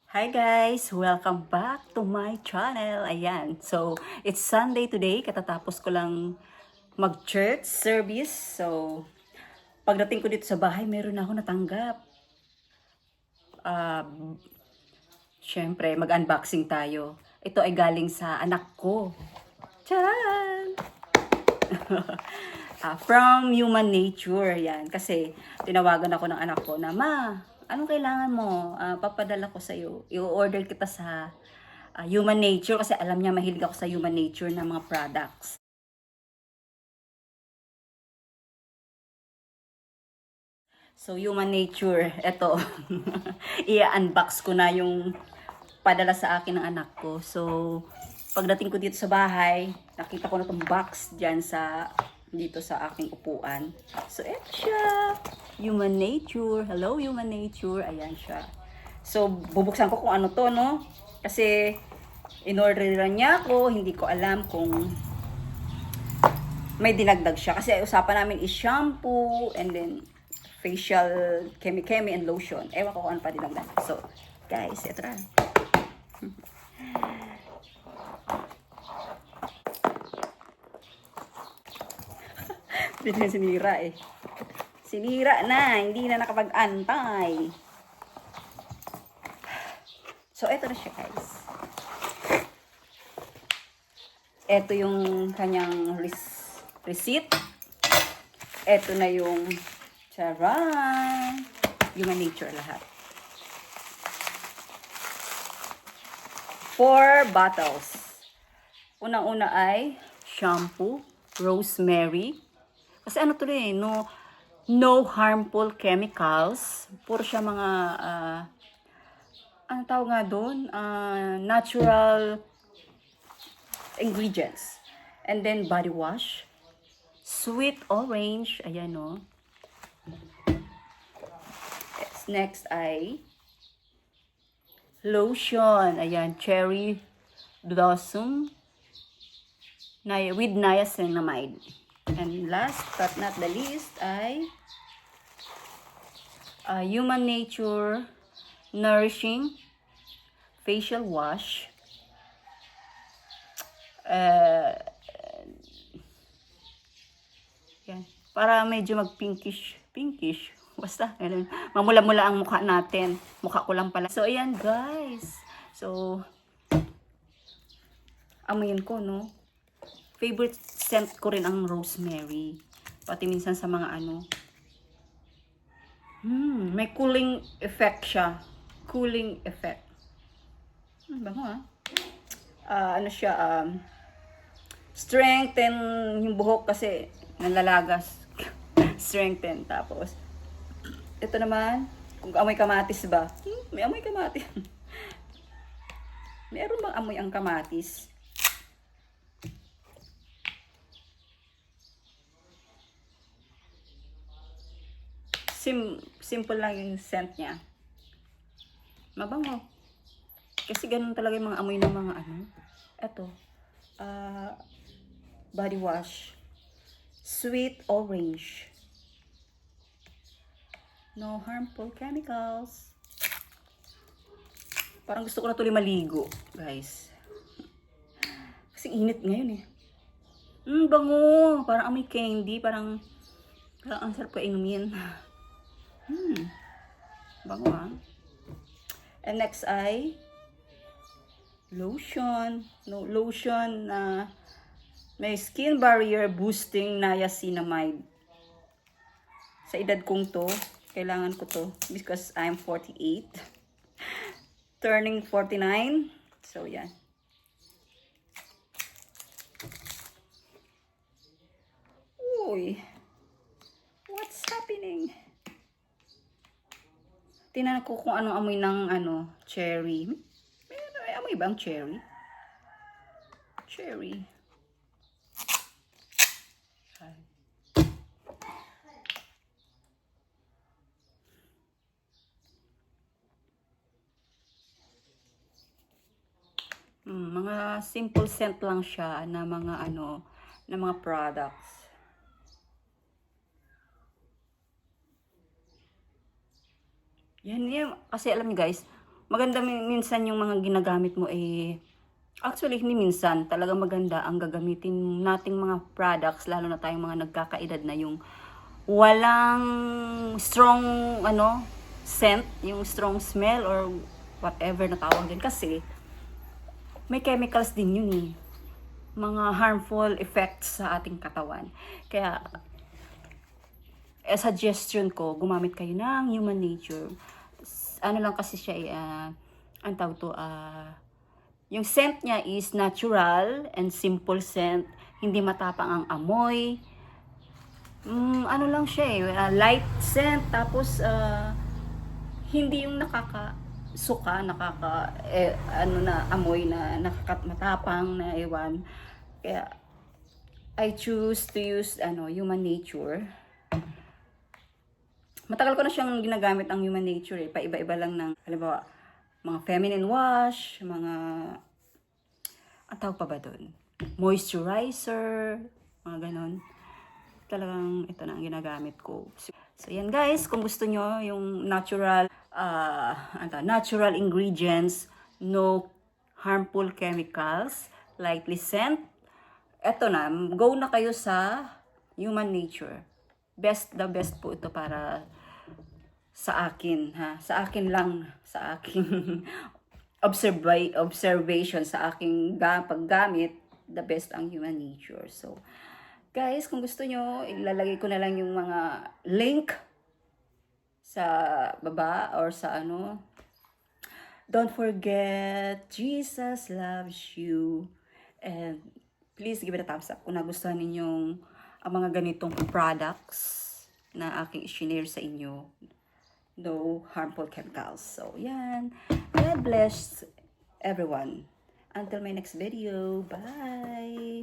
Hi guys! Welcome back to my channel. Ayan. So, it's Sunday today. Katatapos ko lang mag-church service. So, pagdating ko dito sa bahay, meron na ako natanggap. Syempre, mag-unboxing tayo. Ito ay galing sa anak ko. Charan! From Human Nature, yan. Kasi, tinawagan ako ng anak ko na, Ma, anong kailangan mo? Papadala ko sa'yo. I-order kita sa Human Nature kasi alam niya mahilig ako sa Human Nature ng mga products. So, Human Nature, eto. I-unbox ko na yung padala sa akin ng anak ko. So, pagdating ko dito sa bahay, nakita ko na itong box dyan dito sa aking upuan. So, eto siya. Human Nature. Hello, Human Nature. Ayan siya. So, bubuksan ko kung ano to, no? Kasi, in-order niya ako. Hindi ko alam kung may dinagdag siya. Kasi usapan namin is shampoo and then facial kemi-kemi and lotion. Ewan ko kung ano pa dinagdag. So, guys, ito na. Hindi na sinira eh. Sinira na. Hindi na nakapag-antay. So, ito na siya, guys. Ito yung kanyang receipt. Ito na yung charan! Human Nature lahat. 4 bottles. Unang-una ay shampoo, rosemary. Kasi ano to eh, no harmful chemicals. Puro siya mga, ano tawag nga doon? Natural ingredients. And then body wash. Sweet orange. Ayan o. Next ay lotion. Ayan, cherry blossom with niacinamide. And last but not the least ay Human Nature Nourishing Facial Wash. Yan. Para medyo mag-pinkish. Basta, ganun. Mamula-mula ang mukha natin. Mukha ko lang pala. So, ayan guys. So, amoyin ko, no? Favorite scent ko rin ang rosemary. Pati minsan sa mga ano. May cooling effect siya. Cooling effect. Bango ah. Ano siya, strengthen yung buhok kasi nalalagas. Strengthen. Tapos, ito naman, kung amoy kamatis ba? May amoy kamatis. Meron bang amoy ang kamatis? Simple lang yung scent niya. Mabango. Kasi ganun talaga yung mga amoy ng mga ano. Ito. Body wash. Sweet orange. No harmful chemicals. Parang gusto ko na tuloy maligo, guys. Kasi init ngayon eh. Bango. Parang amoy candy. Parang ang sarap ko inumin. Bango ah. And next ay lotion. Lotion na may skin barrier boosting niacinamide. Sa edad kong to, kailangan ko to because I'm 48. Turning 49. So, yan. Uy. What's happening? Tingnan ko kung anong amoy ng cherry. May amoy ba ang cherry? Cherry. Mga simple scent lang siya na mga na mga products. Yan. Kasi alam niyo guys, maganda minsan yung mga ginagamit mo actually, hindi minsan, talaga maganda ang gagamitin nating mga products, lalo na tayong mga nagkakaedad na yung walang strong, scent, yung strong smell or whatever na tawag din. Kasi, may chemicals din yun mga harmful effects sa ating katawan. Kaya, suggestion ko, gumamit kayo ng Human Nature. Ano lang kasi siya, ang tawag to, yung scent niya is natural and simple scent. Hindi matapang ang amoy. Ano lang siya light scent. Tapos, hindi yung nakakasuka, amoy na matapang na ewan. Kaya, I choose to use, Human Nature. Matagal ko na siyang ginagamit ang Human Nature Paiba-iba lang ng, halimbawa, mga feminine wash, mga, ang tawag pa ba doon? Moisturizer, mga ganon. Talagang ito na ang ginagamit ko. So yan guys, kung gusto nyo yung natural, natural ingredients, no harmful chemicals, lightly scent, eto na, go na kayo sa Human Nature. The best po ito para sa akin, sa akin lang, sa aking observation, sa aking paggamit, the best ang Human Nature. So, guys, kung gusto nyo, ilalagay ko na lang yung mga link sa baba or sa Don't forget, Jesus loves you. And please give it a thumbs up kung nagustuhan ninyong ang mga ganitong products na aking i-share sa inyo. No harmful chemicals. So, yan. God bless everyone. Until my next video. Bye!